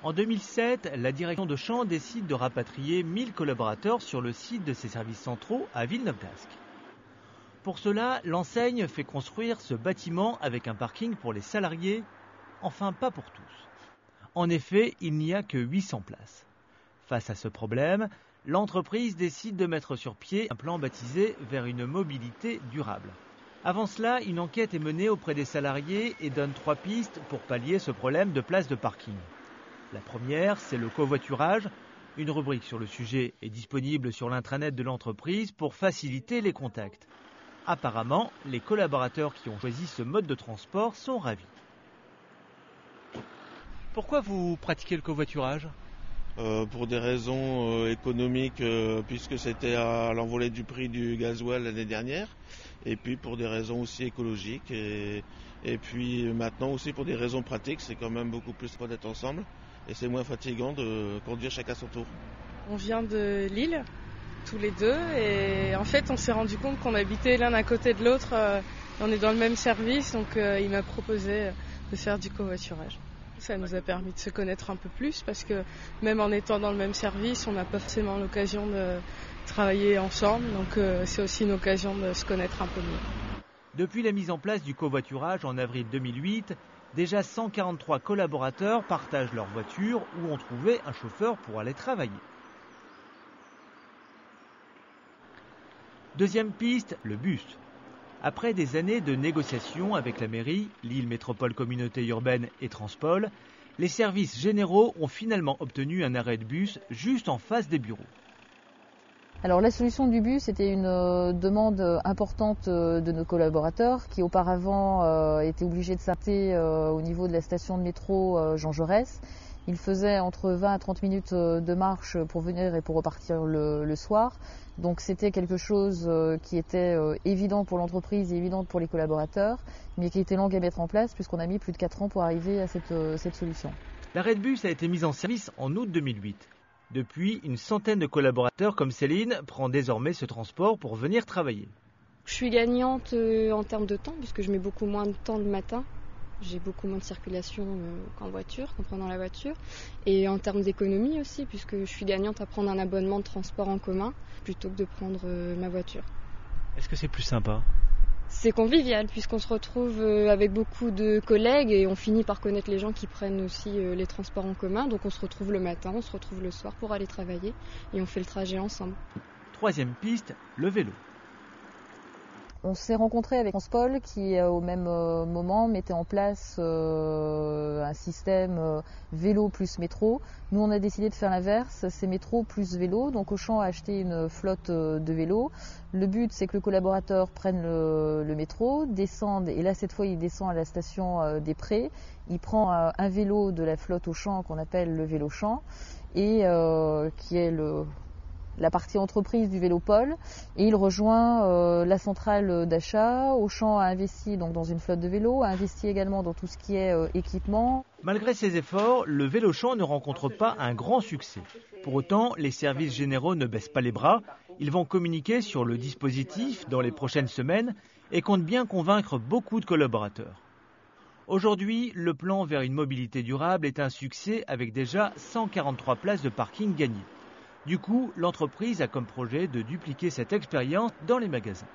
En 2007, la direction d'Auchan décide de rapatrier 1000 collaborateurs sur le site de ses services centraux à Villeneuve-d'Ascq. Pour cela, l'enseigne fait construire ce bâtiment avec un parking pour les salariés, enfin pas pour tous. En effet, il n'y a que 800 places. Face à ce problème, l'entreprise décide de mettre sur pied un plan baptisé vers une mobilité durable. Avant cela, une enquête est menée auprès des salariés et donne 3 pistes pour pallier ce problème de places de parking. La première, c'est le covoiturage. Une rubrique sur le sujet est disponible sur l'intranet de l'entreprise pour faciliter les contacts. Apparemment, les collaborateurs qui ont choisi ce mode de transport sont ravis. Pourquoi vous pratiquez le covoiturage ? Pour des raisons économiques, puisque c'était à l'envolée du prix du gasoil l'année dernière, et puis pour des raisons aussi écologiques, et puis maintenant aussi pour des raisons pratiques, c'est quand même beaucoup plus sympa d'être ensemble, et c'est moins fatigant de conduire chacun son tour. On vient de Lille, tous les deux, et en fait on s'est rendu compte qu'on habitait l'un à côté de l'autre, on est dans le même service, donc il m'a proposé de faire du covoiturage. Ça nous a permis de se connaître un peu plus parce que même en étant dans le même service, on n'a pas forcément l'occasion de travailler ensemble. Donc c'est aussi une occasion de se connaître un peu mieux. Depuis la mise en place du covoiturage en avril 2008, déjà 143 collaborateurs partagent leur voiture ou ont trouvé un chauffeur pour aller travailler. Deuxième piste, le bus. Après des années de négociations avec la mairie, Lille Métropole Communauté Urbaine et Transpol, les services généraux ont finalement obtenu un arrêt de bus juste en face des bureaux. Alors la solution du bus était une demande importante de nos collaborateurs qui auparavant étaient obligés de s'arrêter au niveau de la station de métro Jean Jaurès. Ils faisaient entre 20 à 30 minutes de marche pour venir et pour repartir le soir. Donc c'était quelque chose qui était évident pour l'entreprise et évident pour les collaborateurs, mais qui était long à mettre en place puisqu'on a mis plus de 4 ans pour arriver à cette solution. L'arrêt de bus a été mis en service en août 2008. Depuis, une centaine de collaborateurs comme Céline prend désormais ce transport pour venir travailler. Je suis gagnante en termes de temps puisque je mets beaucoup moins de temps le matin. J'ai beaucoup moins de circulation qu'en voiture, qu'en prenant la voiture. Et en termes d'économie aussi, puisque je suis gagnante à prendre un abonnement de transport en commun plutôt que de prendre ma voiture. Est-ce que c'est plus sympa ? C'est convivial, puisqu'on se retrouve avec beaucoup de collègues et on finit par connaître les gens qui prennent aussi les transports en commun. Donc on se retrouve le matin, on se retrouve le soir pour aller travailler et on fait le trajet ensemble. Troisième piste, le vélo. On s'est rencontré avec Transpol qui au même moment mettait en place un système vélo plus métro. Nous on a décidé de faire l'inverse, c'est métro plus vélo. Donc Auchan a acheté une flotte de vélos. Le but c'est que le collaborateur prenne le métro, descende et là cette fois il descend à la station des Prés. Il prend un vélo de la flotte Auchan qu'on appelle le vélo champ et qui est la partie entreprise du Vélopol et il rejoint la centrale d'achat. Auchan a investi donc dans une flotte de vélos, a investi également dans tout ce qui est équipement. Malgré ces efforts, le Vélo-Champ ne rencontre pas un grand succès. Pour autant, les services généraux ne baissent pas les bras. Ils vont communiquer sur le dispositif dans les prochaines semaines et comptent bien convaincre beaucoup de collaborateurs. Aujourd'hui, le plan vers une mobilité durable est un succès avec déjà 143 places de parking gagnées. Du coup, l'entreprise a comme projet de dupliquer cette expérience dans les magasins.